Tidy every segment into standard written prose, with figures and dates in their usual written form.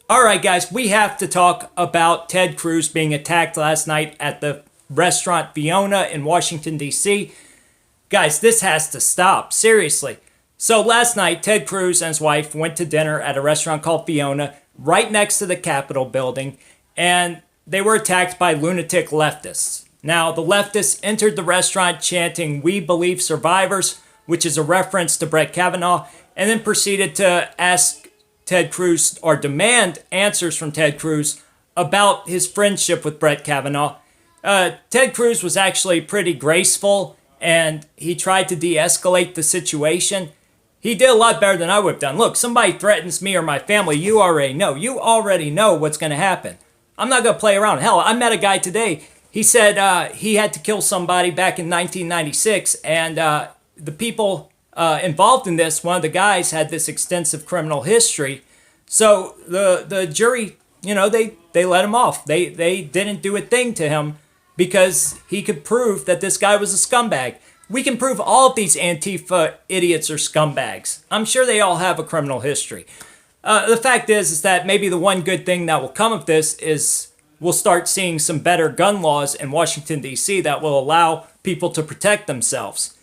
All right, guys, we have to talk about Ted Cruz being attacked last night at the restaurant Fiona in Washington, D.C. Guys, this has to stop. Seriously. So last night, Ted Cruz and his wife went to dinner at a restaurant called Fiona right next to the Capitol building, and they were attacked by lunatic leftists. Now, the leftists entered the restaurant chanting, "We believe survivors," which is a reference to Brett Kavanaugh, and then proceeded to ask Ted Cruz or demand answers from Ted Cruz about his friendship with Brett Kavanaugh. Ted Cruz was actually pretty graceful, and he tried to de-escalate the situation. He did a lot better than I would have done. Look, somebody threatens me or my family, you already know. You already know what's going to happen. I'm not going to play around. Hell, I met a guy today. He said he had to kill somebody back in 1996, and the people involved in this, one of the guys had this extensive criminal history. So the jury, they let him off. They didn't do a thing to him because he could prove that this guy was a scumbag. We can prove all of these Antifa idiots are scumbags. I'm sure they all have a criminal history. The fact is that maybe the one good thing that will come of this is we'll start seeing some better gun laws in Washington, D.C. that will allow people to protect themselves.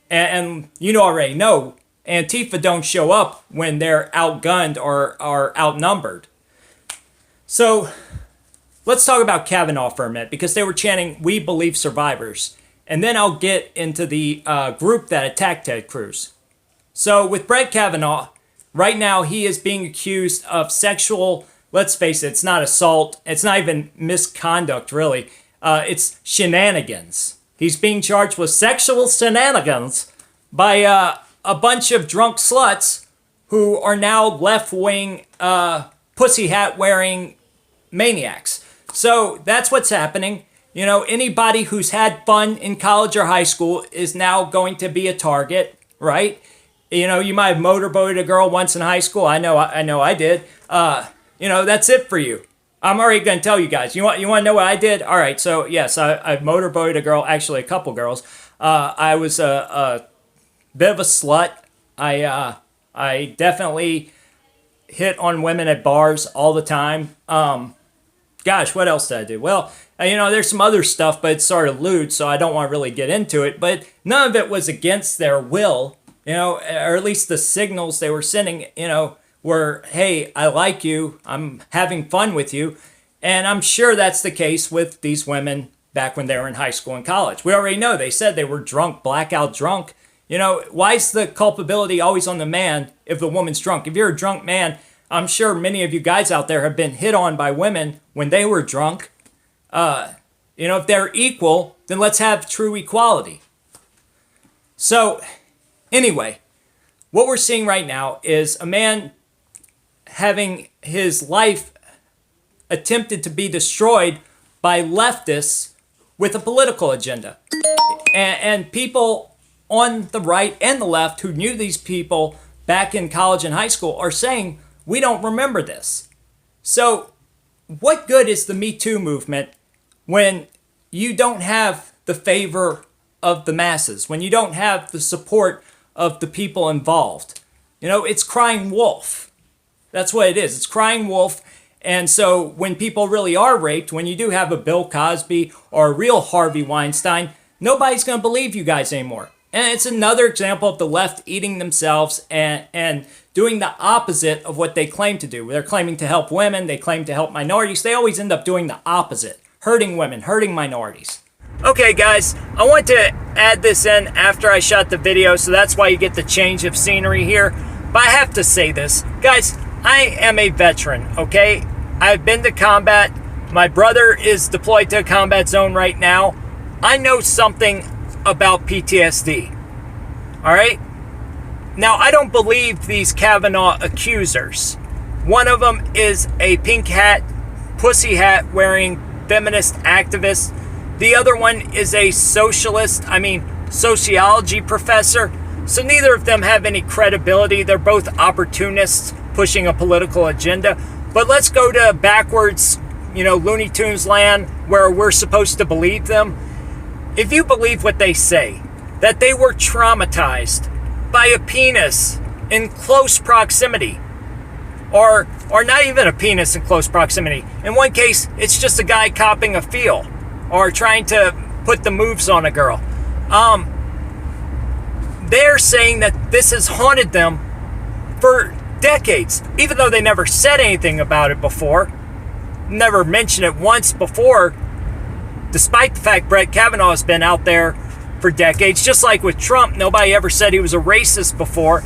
And you already know, Antifa don't show up when they're outgunned or are outnumbered. So let's talk about Kavanaugh for a minute, because they were chanting, "We believe survivors." And then I'll get into the group that attacked Ted Cruz. So with Brett Kavanaugh, right now he is being accused of sexual, let's face it, it's not assault, it's not even misconduct really, it's shenanigans. He's being charged with sexual shenanigans by a bunch of drunk sluts who are now left-wing, pussy hat-wearing maniacs. So that's what's happening. Anybody who's had fun in college or high school is now going to be a target, right? You might have motorboated a girl once in high school. I know I did. That's it for you. I'm already going to tell you guys. You want to know what I did? All right. So yes, I've motorboated a girl, actually a couple girls. I was a bit of a slut. I definitely hit on women at bars all the time. Gosh, what else did I do? Well, there's some other stuff, but it's sort of lewd, so I don't want to really get into it. But none of it was against their will, or at least the signals they were sending, were, "Hey, I like you, I'm having fun with you." And I'm sure that's the case with these women back when they were in high school and college. We already know they said they were drunk, blackout drunk. Why is the culpability always on the man if the woman's drunk? If you're a drunk man, I'm sure many of you guys out there have been hit on by women when they were drunk. If they're equal, then let's have true equality. So, anyway, what we're seeing right now is a man having his life attempted to be destroyed by leftists with a political agenda. And people on the right and the left who knew these people back in college and high school are saying, we don't remember this. So what good is the Me Too movement when you don't have the favor of the masses, when you don't have the support of the people involved? It's crying wolf. That's what it is. It's crying wolf. And so when people really are raped, when you do have a Bill Cosby or a real Harvey Weinstein, nobody's going to believe you guys anymore. And it's another example of the left eating themselves and doing the opposite of what they claim to do. They're claiming to help women. They claim to help minorities. They always end up doing the opposite, hurting women, hurting minorities. Okay, guys, I want to add this in after I shot the video, so that's why you get the change of scenery here. But I have to say this. Guys, I am a veteran, okay? I've been to combat. My brother is deployed to a combat zone right now. I know something about PTSD. All right? Now, I don't believe these Kavanaugh accusers. One of them is a pink hat, pussy hat wearing feminist activist. The other one is a sociology professor. So neither of them have any credibility. They're both opportunists pushing a political agenda. But let's go to backwards, Looney Tunes land where we're supposed to believe them. If you believe what they say, that they were traumatized by a penis in close proximity, or or not even a penis in close proximity. In one case, it's just a guy copping a feel or trying to put the moves on a girl. They're saying that this has haunted them for decades, even though they never said anything about it before, never mentioned it once before, despite the fact Brett Kavanaugh has been out there for decades. Just like with Trump, nobody ever said he was a racist before.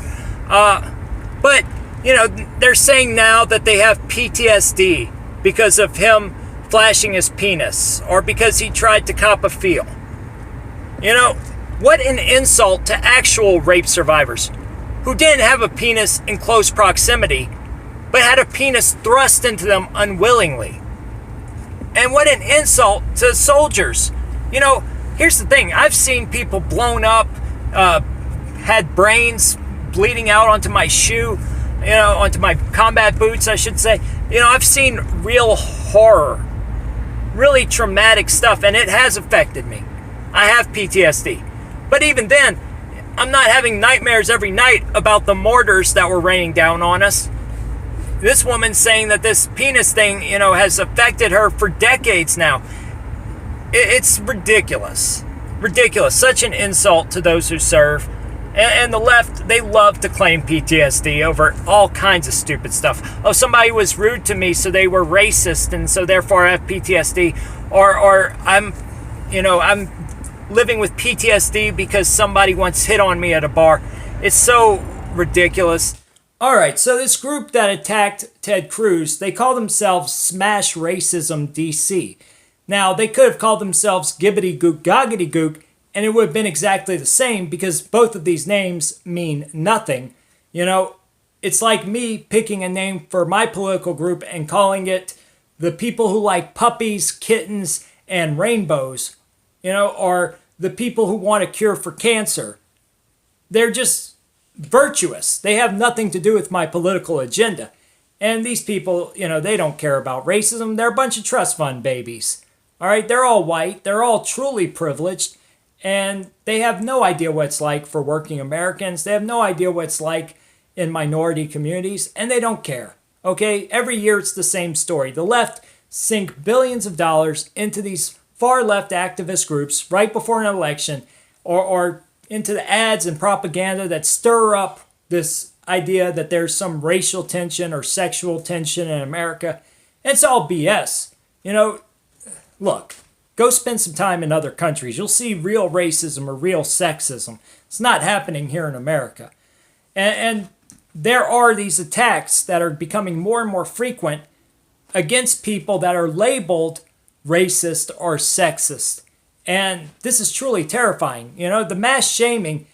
But, you know, they're saying now that they have PTSD because of him flashing his penis or because he tried to cop a feel. You know, what an insult to actual rape survivors who didn't have a penis in close proximity, but had a penis thrust into them unwillingly. And what an insult to soldiers. You know, here's the thing. I've seen people blown up, had brains bleeding out onto my shoe, you know, onto my combat boots, I should say. You know, I've seen real horror, really traumatic stuff, and it has affected me. I have PTSD. But even then, I'm not having nightmares every night about the mortars that were raining down on us. This woman's saying that this penis thing, you know, has affected her for decades now. It's ridiculous. Ridiculous. Such an insult to those who serve. And the left, they love to claim PTSD over all kinds of stupid stuff. Oh, somebody was rude to me, so they were racist, and so therefore I have PTSD. Or I'm living with PTSD because somebody once hit on me at a bar. It's so ridiculous. All right, so this group that attacked Ted Cruz, they call themselves Smash Racism DC. Now, they could have called themselves Gibbity Gook Goggity Gook, and it would have been exactly the same because both of these names mean nothing. You know, it's like me picking a name for my political group and calling it the people who like puppies, kittens, and rainbows, you know, or the people who want a cure for cancer. They're just virtuous. They have nothing to do with my political agenda. And these people, you know, they don't care about racism. They're a bunch of trust fund babies. All right, they're all white. They're all truly privileged. And they have no idea what it's like for working Americans. They have no idea what it's like in minority communities. And they don't care. Okay, every year it's the same story. The left sink billions of dollars into these far left activist groups right before an election, or into the ads and propaganda that stir up this idea that there's some racial tension or sexual tension in America. It's all BS. You know, look, go spend some time in other countries. You'll see real racism or real sexism. It's not happening here in America. And there are these attacks that are becoming more and more frequent against people that are labeled racist or sexist. And this is truly terrifying. You know, the mass shaming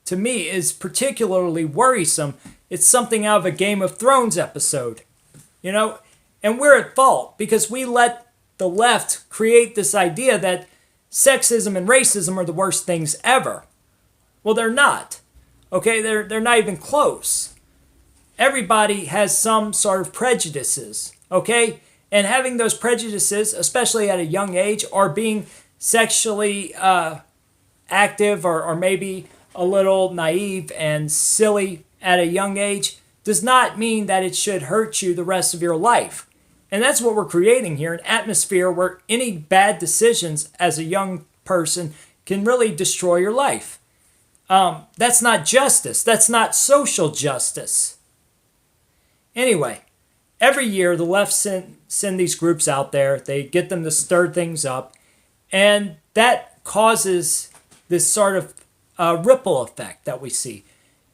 to me is particularly worrisome. It's something out of a Game of Thrones episode. You know, and we're at fault because we let the left create this idea that sexism and racism are the worst things ever. Well, they're not. Okay, they're not even close. Everybody has some sort of prejudices, okay? And having those prejudices, especially at a young age, or being sexually active or maybe a little naive and silly at a young age, does not mean that it should hurt you the rest of your life. And that's what we're creating here, an atmosphere where any bad decisions as a young person can really destroy your life. That's not justice. That's not social justice. Anyway, every year the left send these groups out there. They get them to stir things up. And that causes this sort of ripple effect that we see.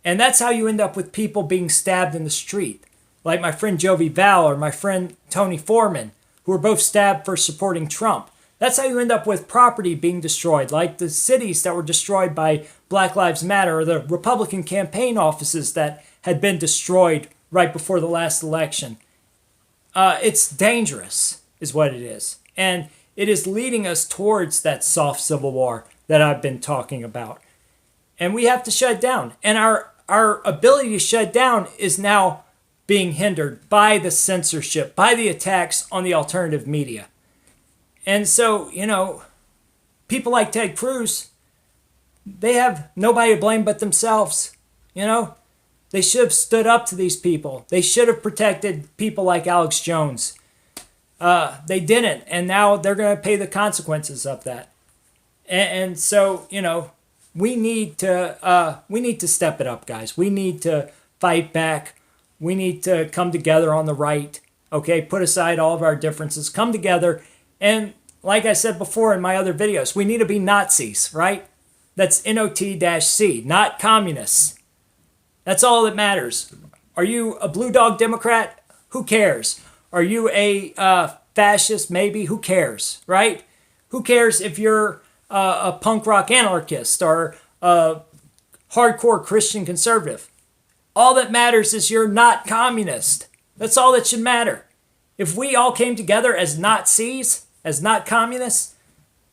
And that's how you end up with people being stabbed in the street. Like my friend Jovi Val or my friend Tony Foreman, who were both stabbed for supporting Trump. That's how you end up with property being destroyed, like the cities that were destroyed by Black Lives Matter, or the Republican campaign offices that had been destroyed right before the last election. It's dangerous, is what it is. And it is leading us towards that soft civil war that I've been talking about. And we have to shut it down. And our ability to shut it down is now being hindered by the censorship, by the attacks on the alternative media. And so, you know, people like Ted Cruz, they have nobody to blame but themselves. You know, They should have stood up to these people. They should have protected people like Alex Jones. They didn't, and now they're going to pay the consequences of that. And so, you know, we need to step it up, guys. We need to fight back. We need to come together on the right. Okay, put aside all of our differences, come together, and like I said before in my other videos, we need to be Nazis, right? That's NOT-C, not communists. That's all that matters. Are you a blue dog Democrat? Who cares? Are you a fascist? Maybe. Who cares, right? Who cares if you're a punk rock anarchist or a hardcore Christian conservative? All that matters is you're not communist. That's all that should matter. If we all came together as Nazis, as not communists,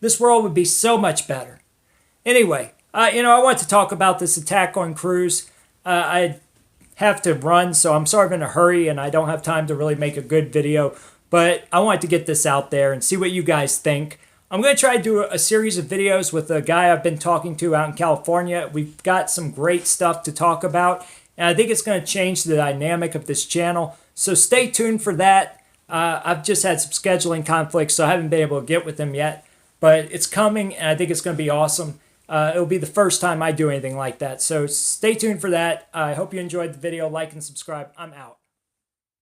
this world would be so much better. Anyway, I want to talk about this attack on Cruz. I have to run, so I'm sort of in a hurry, and I don't have time to really make a good video. But I wanted to get this out there and see what you guys think. I'm going to try to do a series of videos with a guy I've been talking to out in California. We've got some great stuff to talk about, and I think it's going to change the dynamic of this channel. So stay tuned for that. I've just had some scheduling conflicts, so I haven't been able to get with him yet. But it's coming, and I think it's going to be awesome. It'll be the first time I do anything like that. So stay tuned for that. I hope you enjoyed the video. Like and subscribe. I'm out.